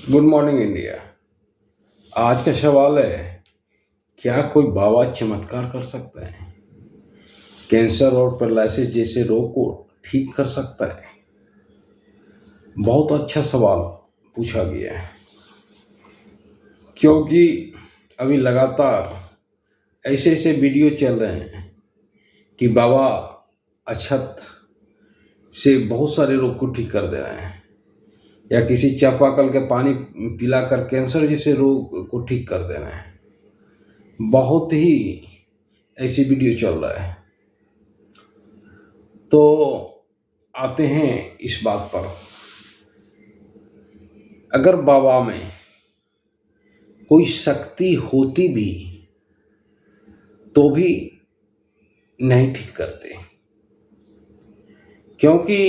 Good morning India. आज का सवाल है, क्या कोई बाबा चमत्कार कर सकता है? कैंसर और पैरालिसिस जैसे रोग को ठीक कर सकता है? बहुत अच्छा सवाल पूछा गया है, क्योंकि अभी लगातार ऐसे ऐसे वीडियो चल रहे हैं कि बाबा अक्षत से बहुत सारे रोग को ठीक कर दे रहे हैं, या किसी चापाकल के पानी पिलाकर कैंसर जैसे रोग को ठीक कर दे रहे हैं। बहुत ही ऐसी वीडियो चल रहा है। तो आते हैं इस बात पर, अगर बाबा में कोई शक्ति होती भी तो भी नहीं ठीक करते, क्योंकि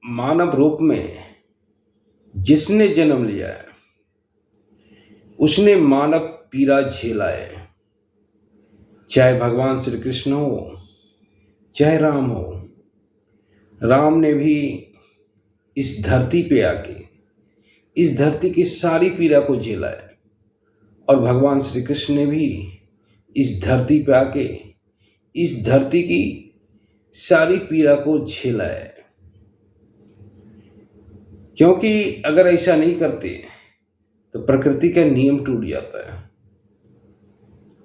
मानव रूप में जिसने जन्म लिया है उसने मानव पीड़ा झेला है। चाहे भगवान श्री कृष्ण हो, चाहे राम हो, राम ने भी इस धरती पे आके इस धरती की सारी पीड़ा को झेला है, और भगवान श्री कृष्ण ने भी इस धरती पे आके इस धरती की सारी पीड़ा को झेला है। क्योंकि अगर ऐसा नहीं करते तो प्रकृति का नियम टूट जाता है।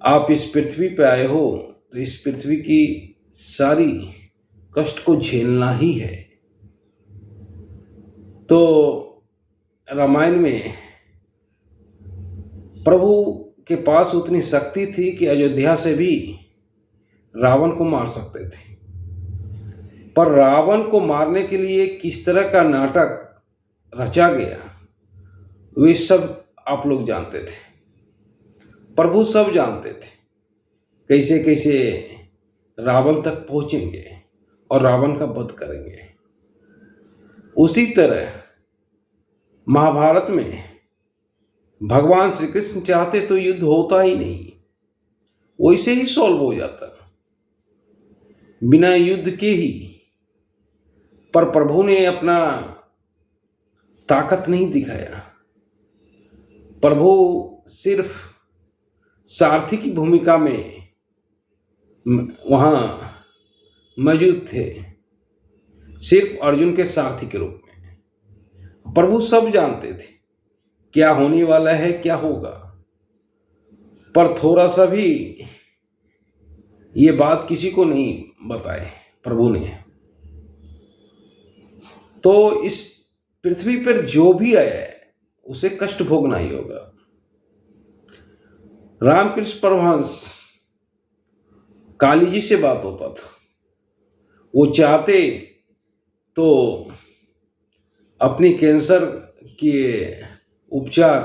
आप इस पृथ्वी पे आए हो तो इस पृथ्वी की सारी कष्ट को झेलना ही है। तो रामायण में प्रभु के पास उतनी शक्ति थी कि अयोध्या से भी रावण को मार सकते थे, पर रावण को मारने के लिए किस तरह का नाटक रचा गया वे सब आप लोग जानते थे। प्रभु सब जानते थे कैसे कैसे रावण तक पहुंचेंगे और रावण का वध करेंगे। उसी तरह महाभारत में भगवान श्री कृष्ण चाहते तो युद्ध होता ही नहीं, वैसे ही सॉल्व हो जाता बिना युद्ध के ही। पर प्रभु ने अपना ताकत नहीं दिखाया। प्रभु सिर्फ सारथी की भूमिका में वहां मौजूद थे, सिर्फ अर्जुन के सारथी के रूप में। प्रभु सब जानते थे क्या होने वाला है, क्या होगा, पर थोड़ा सा भी ये बात किसी को नहीं बताए प्रभु ने। तो इस पृथ्वी पर जो भी आया है उसे कष्ट भोगना ही होगा। रामकृष्ण परमहंस काली जी से बात होता था, वो चाहते तो अपनी कैंसर के उपचार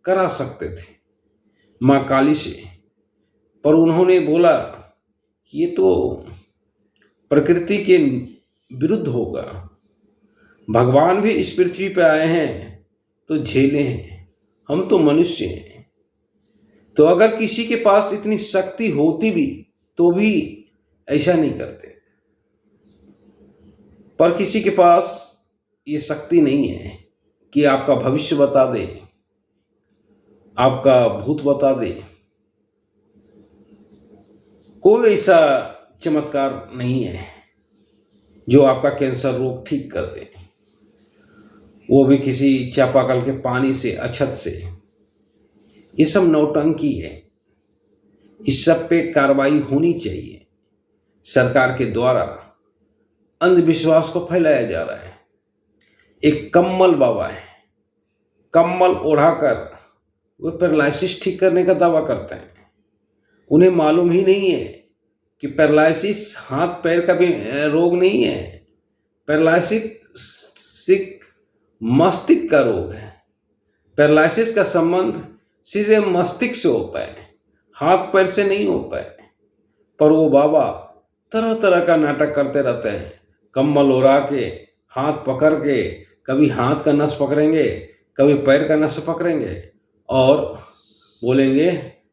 करा सकते थे मां काली से, पर उन्होंने बोला कि ये तो प्रकृति के विरुद्ध होगा। भगवान भी इस पृथ्वी पे आए हैं तो झेले हैं, हम तो मनुष्य हैं। तो अगर किसी के पास इतनी शक्ति होती भी तो भी ऐसा नहीं करते, पर किसी के पास ये शक्ति नहीं है कि आपका भविष्य बता दे, आपका भूत बता दे। कोई ऐसा चमत्कार नहीं है जो आपका कैंसर रोग ठीक कर दे, वो भी किसी चापाकल के पानी से, अक्षत से। ये सब नौटंकी है। इस सब पे कार्रवाई होनी चाहिए। सरकार के द्वारा अंधविश्वास को फैलाया जा रहा है। एक कम्मल बाबा है, कम्मल ओढ़ाकर वे पैरालिसिस ठीक करने का दावा करते हैं। उन्हें मालूम ही नहीं है कि पैरालिसिस हाथ पैर का भी रोग नहीं है। पैरालिसिस मस्तिष्क का रोग है। पैरालिसिस का संबंध सीधे मस्तिष्क से होता है, हाथ पैर से नहीं होता है। पर वो बाबा तरह तरह का नाटक करते रहते हैं, कम्बल ओढ़ा के, हाथ पकड़ के, कभी हाथ का नस पकड़ेंगे, कभी पैर का नस पकड़ेंगे और बोलेंगे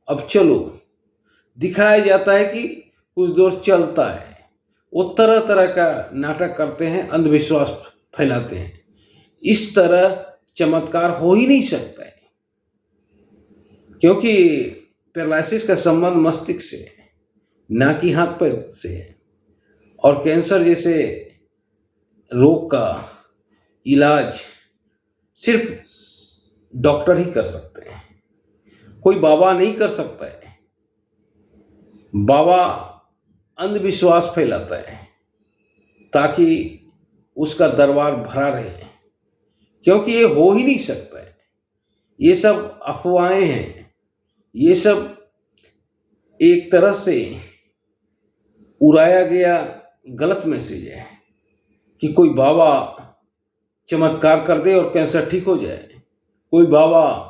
अब चलो। दिखाया जाता है कि कुछ दूर चलता है। वो तरह तरह का नाटक करते हैं, अंधविश्वास फैलाते हैं। इस तरह चमत्कार हो ही नहीं सकता है, क्योंकि पैरालिसिस का संबंध मस्तिष्क से है, ना कि हाथ पैर से है। और कैंसर जैसे रोग का इलाज सिर्फ डॉक्टर ही कर सकते हैं, कोई बाबा नहीं कर सकता है। बाबा अंधविश्वास फैलाता है ताकि उसका दरबार भरा रहे, क्योंकि ये हो ही नहीं सकता है। ये सब अफवाहें हैं, ये सब एक तरह से उड़ाया गया गलत मैसेज है कि कोई बाबा चमत्कार कर दे और कैंसर ठीक हो जाए, कोई बाबा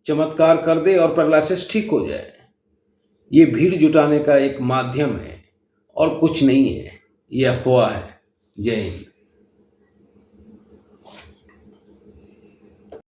चमत्कार कर दे और पैरालिसिस ठीक हो जाए। ये भीड़ जुटाने का एक माध्यम है और कुछ नहीं है, ये अफवाह है। जय हिंद।